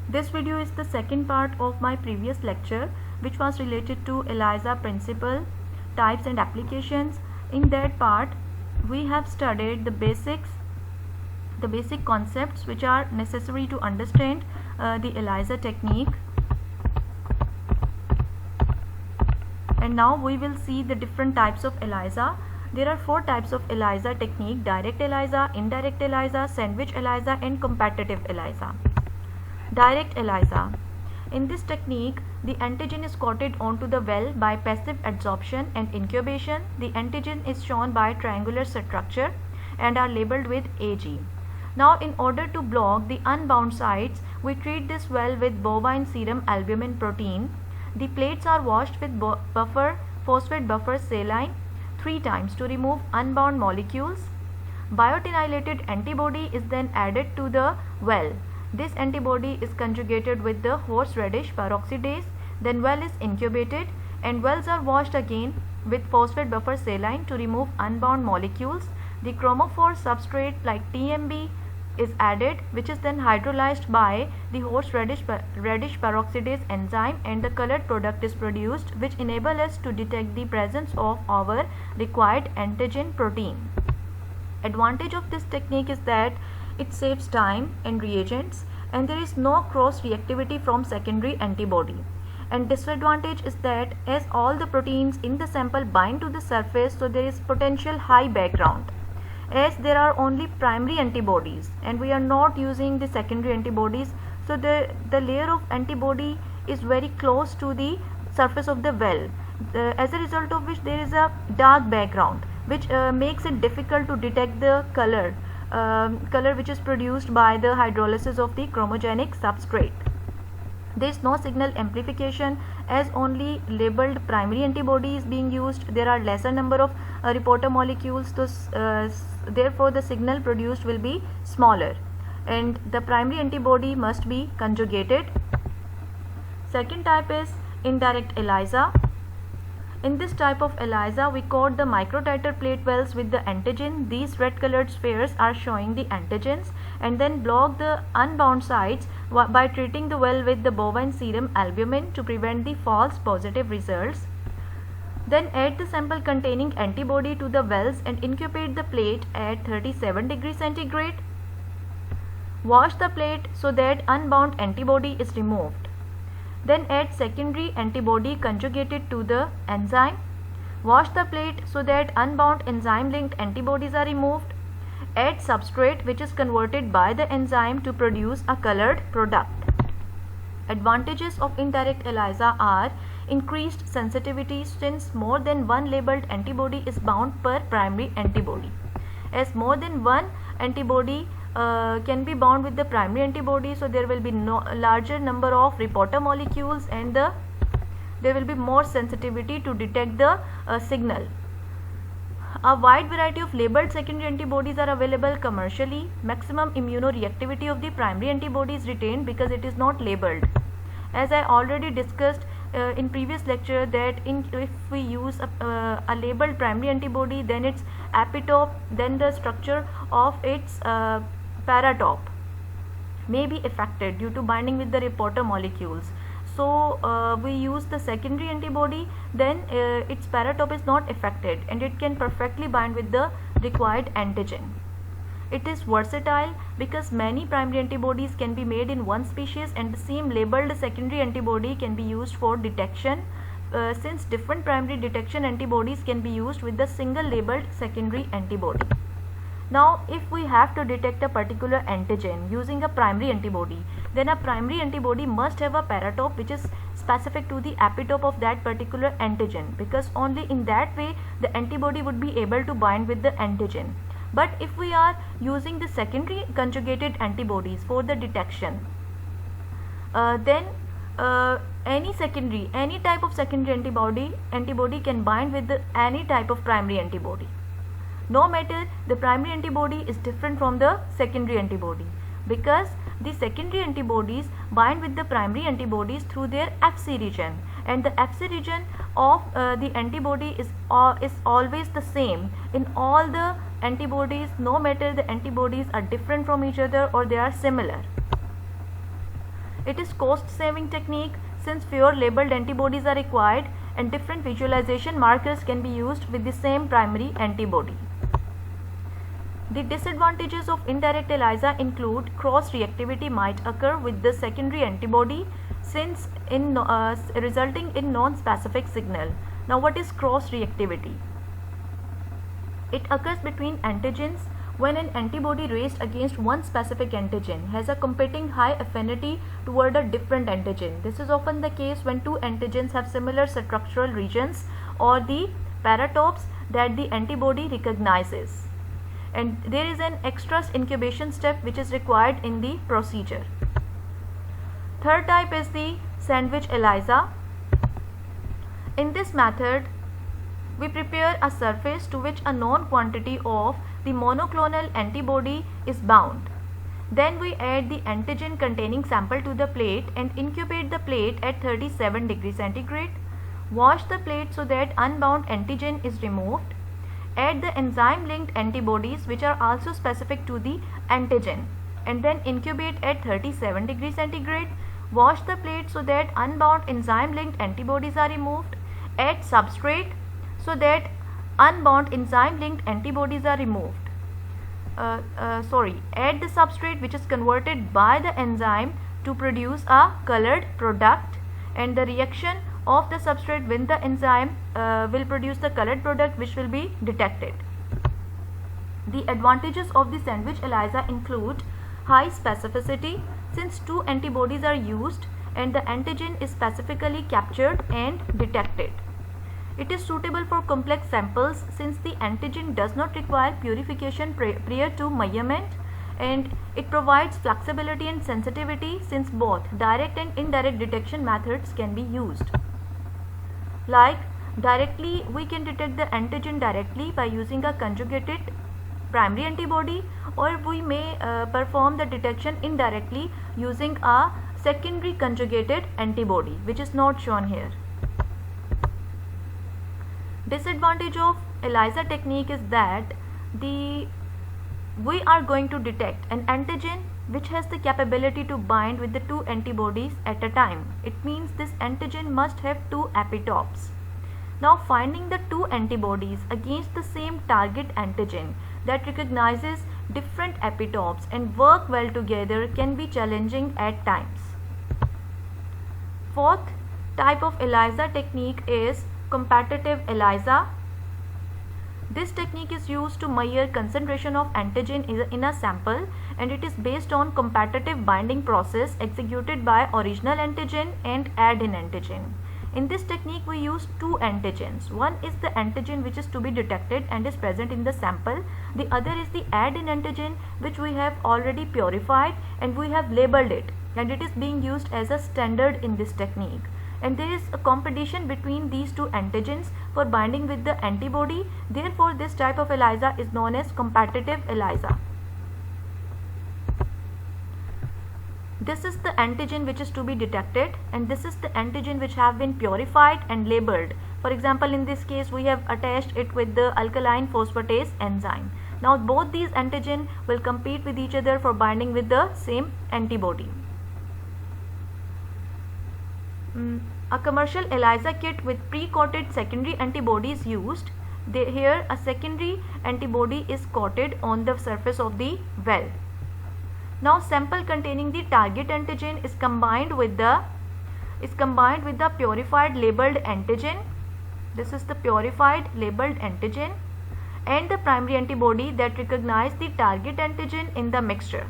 This video is the second part of my previous lecture, which was related to ELISA principle, types and applications. In that part, we have studied the basic concepts which are necessary to understand the ELISA technique. And now we will see the different types of ELISA. There are 4 types of ELISA technique: direct ELISA, indirect ELISA, sandwich ELISA and competitive ELISA. Direct ELISA. In this technique, the antigen is coated onto the well by passive adsorption and incubation. The antigen is shown by triangular structure and are labeled with AG. Now, in order to block the unbound sites, we treat this well with bovine serum albumin protein. The plates are washed with phosphate buffer saline 3 times to remove unbound molecules. Biotinylated antibody is then added to the well. This antibody is conjugated with the horseradish peroxidase. Then well is incubated and wells are washed again with phosphate buffer saline to remove unbound molecules. The chromophore substrate like TMB is added, which is then hydrolyzed by the horseradish peroxidase enzyme, and the colored product is produced, which enable us to detect the presence of our required antigen protein. Advantage of this technique is that it saves time and reagents, and there is no cross reactivity from secondary antibody. And disadvantage is that as all the proteins in the sample bind to the surface, so there is potential high background. As there are only primary antibodies and we are not using the secondary antibodies, so the layer of antibody is very close to the surface of the well, as a result of which there is a dark background, which makes it difficult to detect the color which is produced by the hydrolysis of the chromogenic substrate. There is no signal amplification as only labeled primary antibody is being used. There are lesser number of reporter molecules, so therefore the signal produced will be smaller, and the primary antibody must be conjugated. Second type is indirect ELISA. In this type of ELISA, we coat the microtiter plate wells with the antigen. These red colored spheres are showing the antigens, and then block the unbound sites by treating the well with the bovine serum albumin to prevent the false positive results. Then add the sample containing antibody to the wells and incubate the plate at 37 degrees centigrade. Wash the plate so that unbound antibody is removed. Then add secondary antibody conjugated to the enzyme. Wash the plate so that unbound enzyme linked antibodies are removed. Add substrate which is converted by the enzyme to produce a colored product. Advantages of indirect ELISA are increased sensitivity, since more than one labeled antibody is bound per primary antibody. As more than one antibody can be bound with the primary antibody, so there will be larger number of reporter molecules, and there will be more sensitivity to detect the signal. A wide variety of labeled secondary antibodies are available commercially. Maximum immunoreactivity of the primary antibody is retained because it is not labeled. As I already discussed in previous lecture, that if we use a labeled primary antibody, then its epitope, then the structure of its paratope may be affected due to binding with the reporter molecules. So we use the secondary antibody, then its paratope is not affected and it can perfectly bind with the required antigen. It is versatile because many primary antibodies can be made in one species, and the same labeled secondary antibody can be used for detection, since different primary detection antibodies can be used with the single labeled secondary antibody. Now, if we have to detect a particular antigen using a primary antibody, then a primary antibody must have a paratope which is specific to the epitope of that particular antigen, because only in that way the antibody would be able to bind with the antigen. But if we are using the secondary conjugated antibodies for the detection, then any type of secondary antibody can bind with any type of primary antibody, no matter the primary antibody is different from the secondary antibody, because the secondary antibodies bind with the primary antibodies through their Fc region, and the Fc region of the antibody is always the same in all the antibodies, no matter the antibodies are different from each other or they are similar. It is cost saving technique since fewer labeled antibodies are required and different visualization markers can be used with the same primary antibody. The disadvantages of indirect ELISA include cross-reactivity might occur with the secondary antibody since resulting in non-specific signal. Now what is cross-reactivity? It occurs between antigens when an antibody raised against one specific antigen has a competing high affinity toward a different antigen. This is often the case when two antigens have similar structural regions or the paratopes that the antibody recognizes. And there is an extra incubation step which is required in the procedure. Third type is the sandwich ELISA. In this method, we prepare a surface to which a known quantity of the monoclonal antibody is bound. Then we add the antigen containing sample to the plate and incubate the plate at 37 degrees centigrade. Wash the plate so that unbound antigen is removed. Add the enzyme linked antibodies which are also specific to the antigen and then incubate at 37 degrees centigrade. Wash the plate so that unbound enzyme linked antibodies are removed. Add substrate so that unbound enzyme linked antibodies are removed. Add the substrate which is converted by the enzyme to produce a colored product, and the reaction of the substrate with the enzyme will produce the colored product which will be detected. The advantages of the sandwich ELISA include high specificity since two antibodies are used and the antigen is specifically captured and detected. It is suitable for complex samples since the antigen does not require purification prior to measurement, and it provides flexibility and sensitivity since both direct and indirect detection methods can be used. Like directly, we can detect the antigen directly by using a conjugated primary antibody, or we may perform the detection indirectly using a secondary conjugated antibody, which is not shown here. Disadvantage of ELISA technique is that we are going to detect an antigen which has the capability to bind with the two antibodies at a time. It means this antigen must have two epitopes. Now finding the two antibodies against the same target antigen that recognizes different epitopes and work well together can be challenging at times. Fourth type of ELISA technique is competitive ELISA. This technique is used to measure concentration of antigen in a sample, and it is based on competitive binding process executed by original antigen and add-in antigen. In this technique we use two antigens. One is the antigen which is to be detected and is present in the sample. The other is the add-in antigen which we have already purified and we have labeled it, and it is being used as a standard in this technique. And there is a competition between these two antigens for binding with the antibody. Therefore, this type of ELISA is known as competitive ELISA. This is the antigen which is to be detected, and this is the antigen which have been purified and labeled. For example, in this case we have attached it with the alkaline phosphatase enzyme. Now both these antigen will compete with each other for binding with the same antibody. A commercial ELISA kit with pre-coated secondary antibody is used. Here a secondary antibody is coated on the surface of the well. Now sample containing the target antigen is combined with the purified labeled antigen. This is the purified labeled antigen and the primary antibody that recognize the target antigen in the mixture.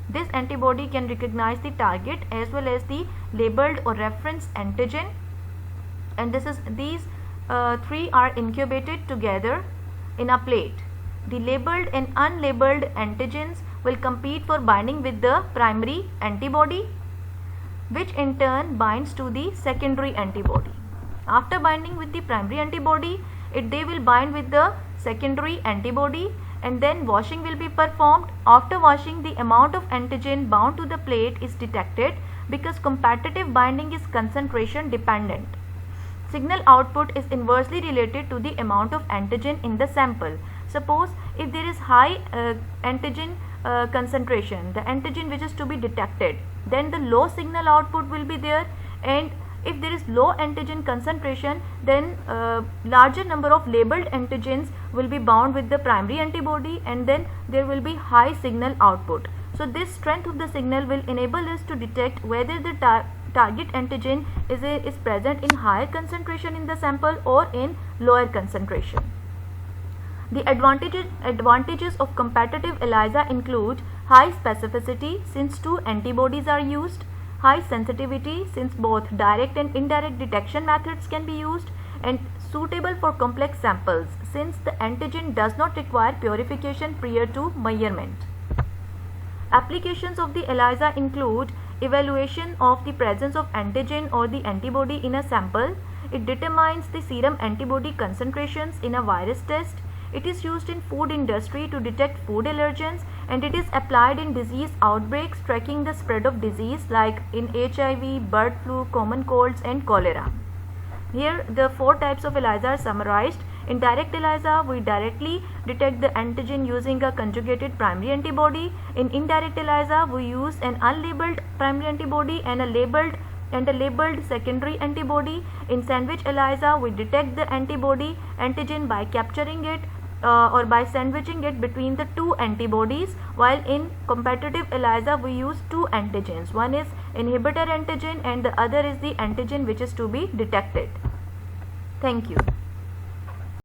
This antibody can recognize the target as well as the labeled or reference antigen, and these three are incubated together in a plate. The labeled and unlabeled antigens will compete for binding with the primary antibody, which in turn binds to the secondary antibody. After binding with the primary antibody, they will bind with the secondary antibody, and then washing will be performed. After washing, the amount of antigen bound to the plate is detected because competitive binding is concentration dependent. Signal output is inversely related to the amount of antigen in the sample. Suppose if there is high antigen concentration, the antigen which is to be detected then the low signal output will be there, and if there is low antigen concentration, then larger number of labeled antigens will be bound with the primary antibody, and then there will be high signal output. So this strength of the signal will enable us to detect whether the target antigen is present in higher concentration in the sample or in lower concentration. The advantages of competitive ELISA include high specificity since 2 antibodies are used, high sensitivity since both direct and indirect detection methods can be used, and suitable for complex samples since the antigen does not require purification prior to measurement. Applications of the ELISA include evaluation of the presence of antigen or the antibody in a sample. It determines the serum antibody concentrations in a virus test. It is used in food industry to detect food allergens, and it is applied in disease outbreaks tracking the spread of disease like in HIV, bird flu, common colds and cholera. Here the 4 types of ELISA are summarized. In direct ELISA, we directly detect the antigen using a conjugated primary antibody. In indirect ELISA, we use an unlabeled primary antibody and a labeled secondary antibody. In sandwich ELISA, we detect the antigen by capturing it or by sandwiching it between the 2 antibodies, while in competitive ELISA we use 2 antigens. One is inhibitor antigen and the other is the antigen which is to be detected. Thank you.